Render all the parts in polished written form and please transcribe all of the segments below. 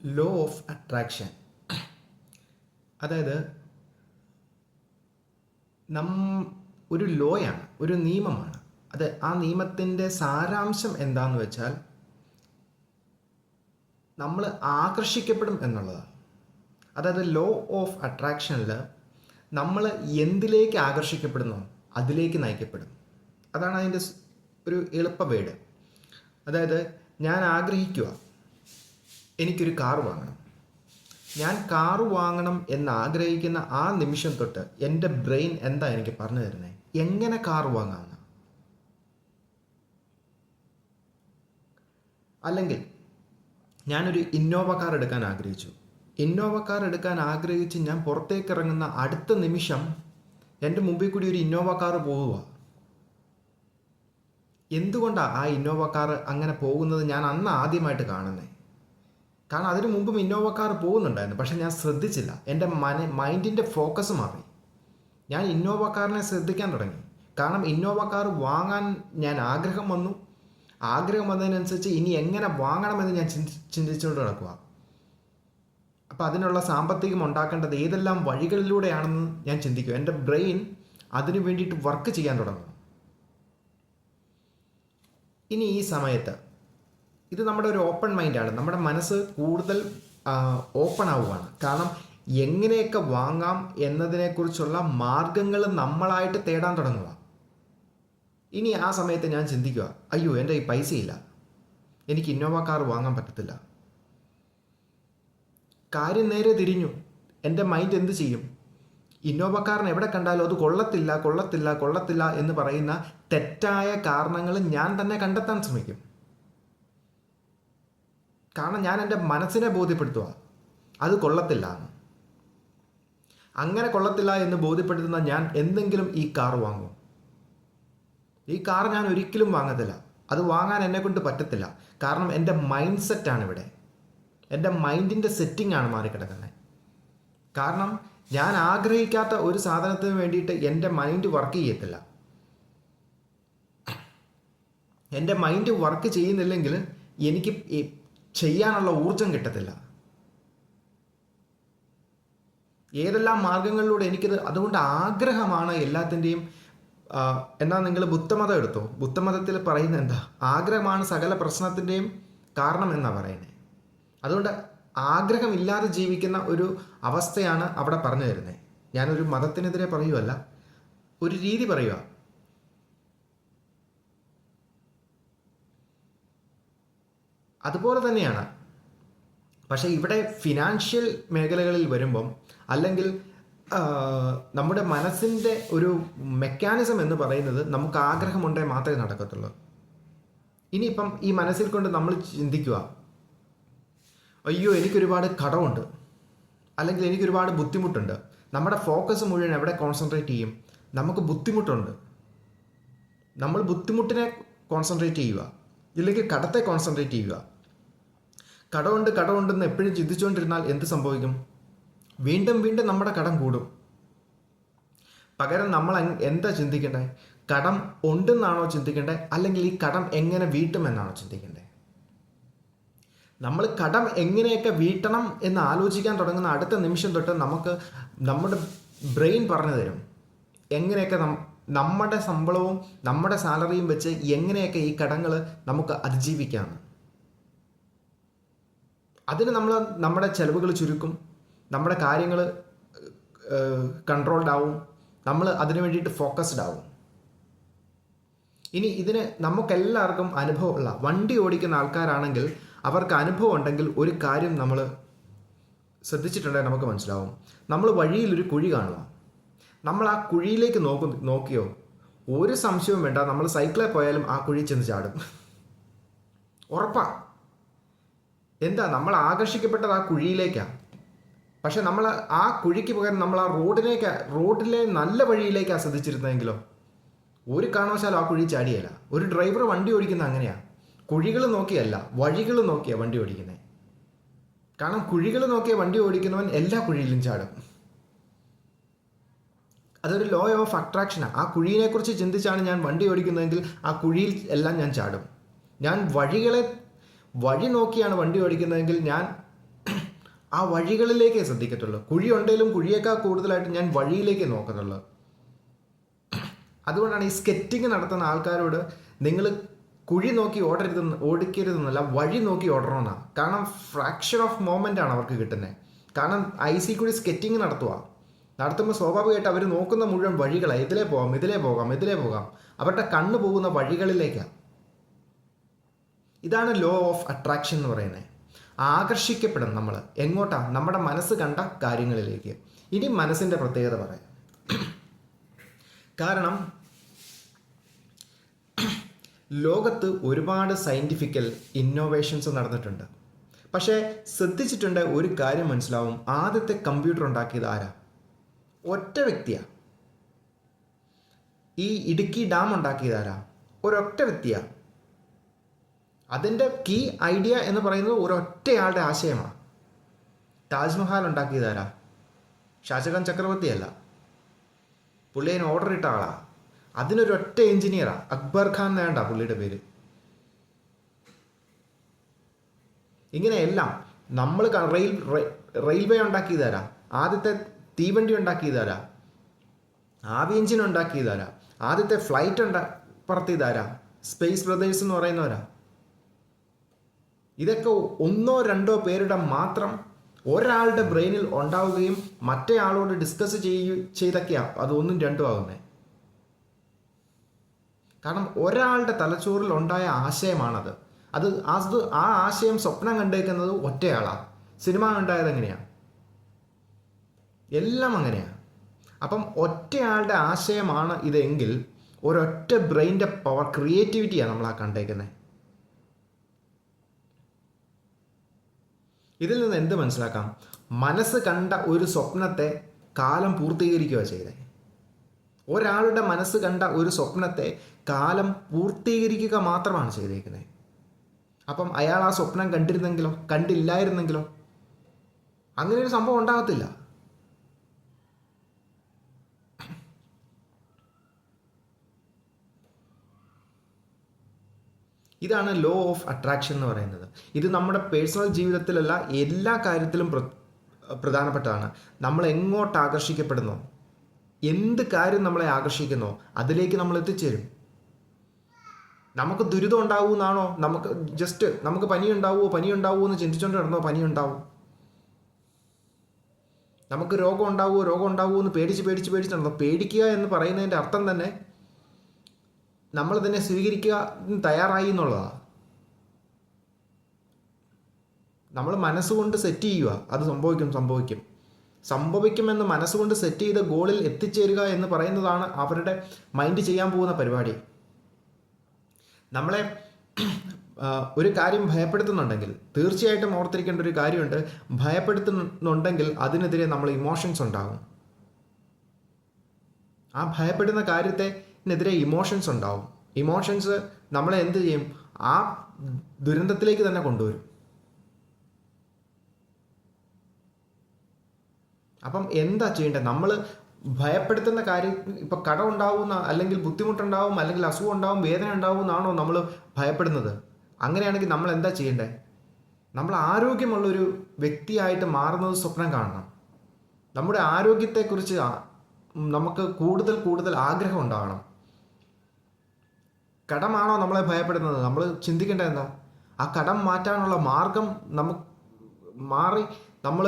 Law of attraction. അതായത് നം ഒരു ലോയാണ്, ഒരു നിയമമാണ്. ആ നിയമത്തിൻ്റെ സാരാംശം എന്താണെന്ന് വെച്ചാൽ നമ്മൾ ആകർഷിക്കപ്പെടും എന്നുള്ളതാണ്. അതായത് ലോ ഓഫ് അട്രാക്ഷനിൽ നമ്മൾ എന്തിലേക്ക് ആകർഷിക്കപ്പെടുന്നു അതിലേക്ക് നയിക്കപ്പെടും. അതാണ് അതിൻ്റെ ഒരു എളുപ്പ വേട്. അതായത് ഞാൻ ആഗ്രഹിക്കുക എനിക്കൊരു കാർ വാങ്ങണം. ഞാൻ കാറ് വാങ്ങണം എന്നാഗ്രഹിക്കുന്ന ആ നിമിഷം തൊട്ട് എൻ്റെ ബ്രെയിൻ എന്താ എനിക്ക് പറഞ്ഞു തരുന്നത്, എങ്ങനെ കാർ വാങ്ങാമെന്ന്. അല്ലെങ്കിൽ ഞാനൊരു ഇന്നോവ കാർ എടുക്കാൻ ആഗ്രഹിച്ചു. ഇന്നോവ കാർ എടുക്കാൻ ആഗ്രഹിച്ച് ഞാൻ പുറത്തേക്ക് ഇറങ്ങുന്ന അടുത്ത നിമിഷം എൻ്റെ മുമ്പിൽ കൂടി ഒരു ഇന്നോവ കാർ പോവുക. എന്തുകൊണ്ടാണ് ആ ഇന്നോവ കാർ അങ്ങനെ പോകുന്നത് ഞാൻ അന്ന് ആദ്യമായിട്ട് കാണുന്നത്? കാരണം അതിനു മുമ്പും ഇന്നോവ കാർ പോകുന്നുണ്ടായിരുന്നു, പക്ഷെ ഞാൻ ശ്രദ്ധിച്ചില്ല. എൻ്റെ മൈൻഡിൻ്റെ ഫോക്കസ് മാറി. ഞാൻ ഇന്നോവ കാറിനെ ശ്രദ്ധിക്കാൻ തുടങ്ങി. കാരണം ഇന്നോവ കാർ വാങ്ങാൻ ഞാൻ ആഗ്രഹം വന്നതിനനുസരിച്ച് ഇനി എങ്ങനെ വാങ്ങണമെന്ന് ഞാൻ ചിന്തിച്ചുകൊണ്ട് നടക്കുക. അപ്പോൾ അതിനുള്ള സാമ്പത്തികം ഉണ്ടാക്കേണ്ടത് ഏതെല്ലാം വഴികളിലൂടെയാണെന്ന് ഞാൻ ചിന്തിക്കും. എൻ്റെ ബ്രെയിൻ അതിനു വേണ്ടിയിട്ട് വർക്ക് ചെയ്യാൻ തുടങ്ങും. ഇനി ഈ സമയത്ത് ഇത് നമ്മുടെ ഒരു ഓപ്പൺ മൈൻഡാണ്. നമ്മുടെ മനസ്സ് കൂടുതൽ ഓപ്പൺ ആവുകയാണ്. കാരണം എങ്ങനെയൊക്കെ വാങ്ങാം എന്നതിനെക്കുറിച്ചുള്ള മാർഗങ്ങൾ നമ്മളായിട്ട് തേടാൻ തുടങ്ങുക. ഇനി ആ സമയത്ത് ഞാൻ ചിന്തിക്കുക, അയ്യോ എൻ്റെ ഈ പൈസയില്ല, എനിക്ക് ഇന്നോവ കാർ വാങ്ങാൻ പറ്റത്തില്ല. കാര്യം നേരെ തിരിഞ്ഞു. എൻ്റെ മൈൻഡ് എന്ത് ചെയ്യും? ഇന്നോവ കാറിന് എവിടെ കണ്ടാലും അത് കൊള്ളത്തില്ല എന്ന് പറയുന്ന തെറ്റായ കാരണങ്ങൾ ഞാൻ തന്നെ കണ്ടെത്താൻ ശ്രമിക്കും. കാരണം ഞാൻ എൻ്റെ മനസ്സിനെ ബോധ്യപ്പെടുത്തുക അത് കൊള്ളത്തില്ല എന്ന്. അങ്ങനെ കൊള്ളത്തില്ല എന്ന് ബോധ്യപ്പെടുത്തുന്ന ഞാൻ എന്തെങ്കിലും ഈ കാർ വാങ്ങും. ഈ കാർ ഞാൻ ഒരിക്കലും വാങ്ങത്തില്ല. അത് വാങ്ങാൻ എന്നെ കൊണ്ട് പറ്റത്തില്ല. കാരണം എൻ്റെ മൈൻഡ് സെറ്റാണ് ഇവിടെ. എൻ്റെ മൈൻഡിൻ്റെ സെറ്റിംഗ് ആണ് മാറിക്കിടക്കുന്നത്. കാരണം ഞാൻ ആഗ്രഹിക്കാത്ത ഒരു സാധനത്തിന് വേണ്ടിയിട്ട് എൻ്റെ മൈൻഡ് വർക്ക് ചെയ്യത്തില്ല. എൻ്റെ മൈൻഡ് വർക്ക് ചെയ്യുന്നില്ലെങ്കിൽ എനിക്ക് ചെയ്യാനുള്ള ഊർജം കിട്ടത്തില്ല. ഏതെല്ലാം മാർഗങ്ങളിലൂടെ എനിക്കത്, അതുകൊണ്ട് ആഗ്രഹമാണ് എല്ലാത്തിൻ്റെയും. എന്നാൽ നിങ്ങൾ ബുദ്ധമതം എടുത്തോ, ബുദ്ധമതത്തിൽ പറയുന്നത് എന്താ? ആഗ്രഹമാണ് സകല പ്രശ്നത്തിൻ്റെയും കാരണം എന്നാണ് പറയുന്നത്. അതുകൊണ്ട് ആഗ്രഹമില്ലാതെ ജീവിക്കുന്ന ഒരു അവസ്ഥയാണ് അവിടെ പറഞ്ഞു തരുന്നത്. ഞാനൊരു മതത്തിനെതിരെ പറയുകയല്ല, ഒരു രീതി പറയുക. അതുപോലെ തന്നെയാണ്. പക്ഷേ ഇവിടെ ഫിനാൻഷ്യൽ മേഖലകളിൽ വരുമ്പം, അല്ലെങ്കിൽ നമ്മുടെ മനസ്സിൻ്റെ ഒരു മെക്കാനിസം എന്ന് പറയുന്നത് നമുക്ക് ആഗ്രഹമുണ്ടെങ്കിൽ മാത്രമേ നടക്കത്തുള്ളൂ. ഇനിയിപ്പം ഈ മനസ്സിൽ കൊണ്ട് നമ്മൾ ചിന്തിക്കുക, അയ്യോ എനിക്കൊരുപാട് കടമുണ്ട്, അല്ലെങ്കിൽ എനിക്കൊരുപാട് ബുദ്ധിമുട്ടുണ്ട്. നമ്മുടെ ഫോക്കസ് മുഴുവൻ എവിടെ കോൺസെൻട്രേറ്റ് ചെയ്യും? നമുക്ക് ബുദ്ധിമുട്ടുണ്ട്. നമ്മൾ ബുദ്ധിമുട്ടിനെ കോൺസെൻട്രേറ്റ് ചെയ്യുക, ഇല്ലെങ്കിൽ കടത്തെ കോൺസെൻട്രേറ്റ് ചെയ്യുക. കടമുണ്ടെന്ന് എപ്പോഴും ചിന്തിച്ചുകൊണ്ടിരുന്നാൽ എന്ത് സംഭവിക്കും? വീണ്ടും നമ്മുടെ കടം കൂടും. പകരം നമ്മൾ എന്താ ചിന്തിക്കേണ്ടത്? കടം ഉണ്ടെന്നാണോ ചിന്തിക്കേണ്ടത്, അല്ലെങ്കിൽ ഈ കടം എങ്ങനെ വീട്ടുമെന്നാണോ ചിന്തിക്കേണ്ടത്? നമ്മൾ കടം എങ്ങനെയൊക്കെ വീട്ടണം എന്ന് ആലോചിക്കാൻ തുടങ്ങുന്ന അടുത്ത നിമിഷം തൊട്ട് നമുക്ക് നമ്മുടെ ബ്രെയിൻ പറഞ്ഞു തരും എങ്ങനെയൊക്കെ നമ്മുടെ ശമ്പളവും നമ്മുടെ സാലറിയും വെച്ച് എങ്ങനെയൊക്കെ ഈ കടങ്ങൾ നമുക്ക് അതിജീവിക്കാമെന്ന്. അതിന് നമ്മൾ നമ്മുടെ ചിലവുകൾ ചുരുക്കും, നമ്മുടെ കാര്യങ്ങൾ കൺട്രോൾഡ് ആവും, നമ്മൾ അതിനു വേണ്ടിയിട്ട് ഫോക്കസ്ഡ് ആവും. ഇനി ഇതിന് നമുക്കെല്ലാവർക്കും അനുഭവമുള്ള, വണ്ടി ഓടിക്കുന്ന ആൾക്കാരാണെങ്കിൽ അവർക്ക് അനുഭവം ഉണ്ടെങ്കിൽ ഒരു കാര്യം നമ്മൾ ശ്രദ്ധിച്ചിട്ടുണ്ടെങ്കിൽ നമുക്ക് മനസ്സിലാവും. നമ്മൾ വഴിയിലൊരു കുഴി കാണുക, നമ്മൾ ആ കുഴിയിലേക്ക് നോക്കിയോ, ഒരു സംശയവും വേണ്ട, നമ്മൾ സൈക്കിളിൽ പോയാലും ആ കുഴി ചെന്ന് ചാടും, ഉറപ്പാ. എന്താ, നമ്മൾ ആകർഷിക്കപ്പെട്ടത് ആ കുഴിയിലേക്കാണ്. പക്ഷെ നമ്മൾ ആ കുഴിക്ക് പകരം നമ്മൾ ആ റോഡിലെ നല്ല വഴിയിലേക്കാണ് ശ്രദ്ധിച്ചിരുന്നതെങ്കിലോ ഒരു കാരണവശാലും ആ കുഴി ചാടിയല്ല. ഒരു ഡ്രൈവർ വണ്ടി ഓടിക്കുന്നത് അങ്ങനെയാണ്, കുഴികൾ നോക്കിയല്ല വഴികൾ നോക്കിയാണ് വണ്ടി ഓടിക്കുന്നത്. കാരണം കുഴികൾ നോക്കിയ വണ്ടി ഓടിക്കുന്നവൻ എല്ലാ കുഴിയിലും ചാടും. അതൊരു ലോ ഓഫ് അട്രാക്ഷനാണ്. ആ കുഴിയെക്കുറിച്ച് ചിന്തിച്ചാണ് ഞാൻ വണ്ടി ഓടിക്കുന്നതെങ്കിൽ ആ കുഴിയിൽ എല്ലാം ഞാൻ ചാടും. ഞാൻ വഴി നോക്കിയാണ് വണ്ടി ഓടിക്കുന്നതെങ്കിൽ ഞാൻ ആ വഴികളിലേക്കേ ശ്രദ്ധിക്കത്തുള്ളൂ. കുഴി ഉണ്ടെങ്കിലും കുഴിയേക്കാൾ കൂടുതലായിട്ട് ഞാൻ വഴിയിലേക്കേ നോക്കത്തുള്ളൂ. അതുകൊണ്ടാണ് ഈ സ്കെറ്റിംഗ് നടത്തുന്ന ആൾക്കാരോട് നിങ്ങൾ കുഴി നോക്കി ഓടിക്കരുതെന്നല്ല, വഴി നോക്കി ഓടണമെന്നാണ്. കാരണം ഫ്രാക്ഷൻ ഓഫ് മൊമെൻ്റ് ആണ് അവർക്ക് കിട്ടുന്നത്. കാരണം ഐസി കൂടി സ്കെറ്റിംഗ് നടത്തുമ്പോൾ സ്വാഭാവികമായിട്ട് അവർ നോക്കുന്ന മുഴുവൻ വഴികളാണ്. ഇതിലേ പോകാം. അവരുടെ കണ്ണ് പോകുന്ന വഴികളിലേക്കാണ്. ഇതാണ് ലോ ഓഫ് അട്രാക്ഷൻ എന്ന് പറയുന്നത്. ആകർഷിക്കപ്പെടും നമ്മൾ എങ്ങോട്ടാ? നമ്മുടെ മനസ്സ് കണ്ട കാര്യങ്ങളിലേക്ക്. ഇനി മനസ്സിൻ്റെ പ്രത്യേകത പറയാം. കാരണം ലോകത്ത് ഒരുപാട് സയൻറ്റിഫിക്കൽ ഇന്നോവേഷൻസ് നടന്നിട്ടുണ്ട്. പക്ഷേ ശ്രദ്ധിച്ചിട്ടുണ്ട് ഒരു കാര്യം മനസ്സിലാവും, ആദ്യത്തെ കമ്പ്യൂട്ടർ ഉണ്ടാക്കിയത് ആരാ? ഒറ്റ വ്യക്തിയാണ്. ഈ ഇടുക്കി ഡാം ഉണ്ടാക്കിയത് ആരാ? ഒരൊറ്റ വ്യക്തിയാണ്. അതിൻ്റെ കീ ഐഡിയ എന്ന് പറയുന്നത് ഒരൊറ്റയാളുടെ ആശയമാണ്. താജ്മഹൽ ഉണ്ടാക്കിയത് ആരാ? ഷാജഹാൻ ചക്രവർത്തിയല്ല, പുള്ളി അതിന് ഓർഡർ ഇട്ട ആളാ. അതിനൊരൊറ്റ എഞ്ചിനീയറാണ്, അക്ബർ ഖാൻ വേണ്ട പുള്ളിയുടെ പേര്. ഇങ്ങനെയെല്ലാം നമ്മൾ റെയിൽവേ ഉണ്ടാക്കിയതാരാ? ആദ്യത്തെ തീവണ്ടി ഉണ്ടാക്കിയതാരാ? ആവി എഞ്ചിൻ ഉണ്ടാക്കിയതാരാ? ആദ്യത്തെ ഫ്ലൈറ്റ് പറത്തിയതാരാ? സ്പേസ് ബ്രദേഴ്സ് എന്ന് പറയുന്നവരാ. ഇതൊക്കെ ഒന്നോ രണ്ടോ പേരുടെ മാത്രം ഒരാളുടെ ബ്രെയിനിൽ ഉണ്ടാവുകയും മറ്റേ ആളോട് ഡിസ്കസ് ചെയ്തൊക്കെയാണ് അത് ഒന്നും രണ്ടും ആകുന്നത്. കാരണം ഒരാളുടെ തലച്ചോറിൽ ഉണ്ടായ ആശയമാണത്. ആ ആശയം സ്വപ്നം കണ്ടേക്കുന്നത് ഒറ്റയാളാണ്. സിനിമ ഉണ്ടായത് എങ്ങനെയാണ്? എല്ലാം അങ്ങനെയാണ്. അപ്പം ഒറ്റയാളുടെ ആശയമാണ് ഇതെങ്കിൽ ഒരൊറ്റ ബ്രെയിൻ്റെ പവർ, ക്രിയേറ്റിവിറ്റിയാണ് നമ്മൾ ആ കണ്ടേക്കുന്നത്. ഇതിൽ നിന്ന് എന്ത് മനസ്സിലാക്കാം? മനസ്സ് കണ്ട ഒരു സ്വപ്നത്തെ കാലം പൂർത്തീകരിക്കുക ചെയ്തേ. ഒരാളുടെ മനസ്സ് കണ്ട ഒരു സ്വപ്നത്തെ കാലം പൂർത്തീകരിക്കുക മാത്രമാണ് ചെയ്തേക്കുന്നത്. അപ്പം അയാൾ ആ സ്വപ്നം കണ്ടിരുന്നെങ്കിലോ കണ്ടില്ലായിരുന്നെങ്കിലോ അങ്ങനെ ഒരു സംഭവം ഉണ്ടാകത്തില്ല. ഇതാണ് ലോ ഓഫ് അട്രാക്ഷൻ എന്ന് പറയുന്നത്. ഇത് നമ്മുടെ പേഴ്സണൽ ജീവിതത്തിലല്ല, എല്ലാ കാര്യത്തിലും പ്രധാനപ്പെട്ടതാണ്. നമ്മൾ എങ്ങോട്ട് ആകർഷിക്കപ്പെടുന്നോ, എന്ത് കാര്യം നമ്മളെ ആകർഷിക്കുന്നോ അതിലേക്ക് നമ്മൾ എത്തിച്ചേരും. നമുക്ക് ദുരിതം ഉണ്ടാവുമെന്നാണോ, നമുക്ക് പനി ഉണ്ടാവുമോ എന്ന് ചിന്തിച്ചുകൊണ്ട് കിടന്നോ പനി ഉണ്ടാവും. നമുക്ക് രോഗം ഉണ്ടാവുമോ എന്ന് പേടിച്ച് നടന്നോ. പേടിക്കുക എന്ന് പറയുന്നതിൻ്റെ അർത്ഥം തന്നെ നമ്മൾ തന്നെ സ്വീകരിക്കുക തയ്യാറായി എന്നുള്ളതാണ്. നമ്മൾ മനസ്സുകൊണ്ട് സെറ്റ് ചെയ്യുക, അത് സംഭവിക്കുമെന്ന് മനസ്സുകൊണ്ട് സെറ്റ് ചെയ്ത ഗോളിൽ എത്തിച്ചേരുക എന്ന് പറയുന്നതാണ് അവരുടെ മൈൻഡ് ചെയ്യാൻ പോകുന്ന പരിപാടി. നമ്മളെ ഒരു കാര്യം ഭയപ്പെടുത്തുന്നുണ്ടെങ്കിൽ തീർച്ചയായിട്ടും ഓർത്തിരിക്കേണ്ട ഒരു കാര്യമുണ്ട്. ഭയപ്പെടുത്തുന്നുണ്ടെങ്കിൽ അതിനെതിരെ നമ്മൾ ഇമോഷൻസ് ഉണ്ടാകും. ആ ഭയപ്പെടുന്ന കാര്യത്തിനെതിരെ ഇമോഷൻസ് ഉണ്ടാവും. ഇമോഷൻസ് നമ്മളെ എന്ത് ചെയ്യും? ആ ദുരന്തത്തിലേക്ക് തന്നെ കൊണ്ടുവരും. അപ്പം എന്താ ചെയ്യേണ്ടത്? നമ്മൾ ഭയപ്പെടുത്തുന്ന കാര്യം, ഇപ്പം കടം ഉണ്ടാവുന്ന, അല്ലെങ്കിൽ ബുദ്ധിമുട്ടുണ്ടാവും, അല്ലെങ്കിൽ അസുഖം ഉണ്ടാവും, വേദന ഉണ്ടാവും എന്നാണോ നമ്മൾ ഭയപ്പെടുന്നത്? അങ്ങനെയാണെങ്കിൽ നമ്മൾ എന്താ ചെയ്യേണ്ടത്? നമ്മൾ ആരോഗ്യമുള്ളൊരു വ്യക്തിയായിട്ട് മാറുന്നത് സ്വപ്നം കാണണം. നമ്മുടെ ആരോഗ്യത്തെക്കുറിച്ച് നമുക്ക് കൂടുതൽ ആഗ്രഹം ഉണ്ടാകണം. കടമാണോ നമ്മളെ ഭയപ്പെടുന്നത്? നമ്മൾ ചിന്തിക്കേണ്ടത് എന്താ? ആ കടം മാറ്റാനുള്ള മാർഗം നമുക്ക് മാറി നമ്മൾ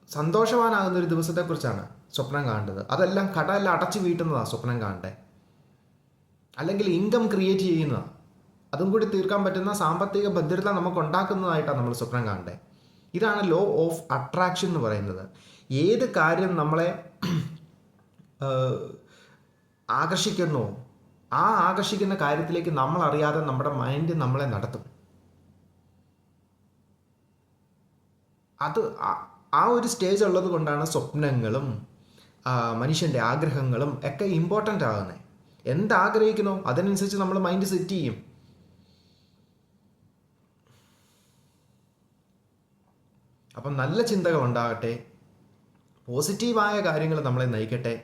സന്തോഷവാനാകുന്ന ഒരു ദിവസത്തെക്കുറിച്ചാണ് സ്വപ്നം കാണേണ്ടത്. അതെല്ലാം കടമെല്ലാം അടച്ചു വീട്ടുന്നതാണ് സ്വപ്നം കാണേണ്ടത്. അല്ലെങ്കിൽ ഇൻകം ക്രിയേറ്റ് ചെയ്യുന്നതാണ്, അതും കൂടി തീർക്കാൻ പറ്റുന്ന സാമ്പത്തിക ഭദ്രത നമുക്ക് ഉണ്ടാക്കുന്നതായിട്ടാണ് നമ്മൾ സ്വപ്നം കാണേണ്ടത്. ഇതാണ് ലോ ഓഫ് അട്രാക്ഷൻ എന്ന് പറയുന്നത്. ഏത് കാര്യം നമ്മളെ ആകർഷിക്കുന്നോ ആ ആകർഷിക്കുന്ന കാര്യത്തിലേക്ക് നമ്മൾ അറിയാതെ നമ്മുടെ മൈൻഡ് നമ്മളെ നടത്തും. അത് ആ ഒരു സ്റ്റേജ് ഉള്ളത് കൊണ്ടാണ് സ്വപ്നങ്ങളും മനുഷ്യൻ്റെ ആഗ്രഹങ്ങളും ഒക്കെ ഇമ്പോർട്ടൻ്റ് ആകുന്നത്. എന്താഗ്രഹിക്കുന്നോ അതിനനുസരിച്ച് നമ്മൾ മൈൻഡ് സെറ്റ് ചെയ്യും. അപ്പം നല്ല ചിന്തകൾ ഉണ്ടാകട്ടെ, പോസിറ്റീവായ കാര്യങ്ങൾ നമ്മളെ നയിക്കട്ടെ,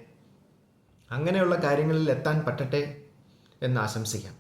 അങ്ങനെയുള്ള കാര്യങ്ങളിൽ എത്താൻ പറ്റട്ടെ എന്ന് ആശംസിക്കാം.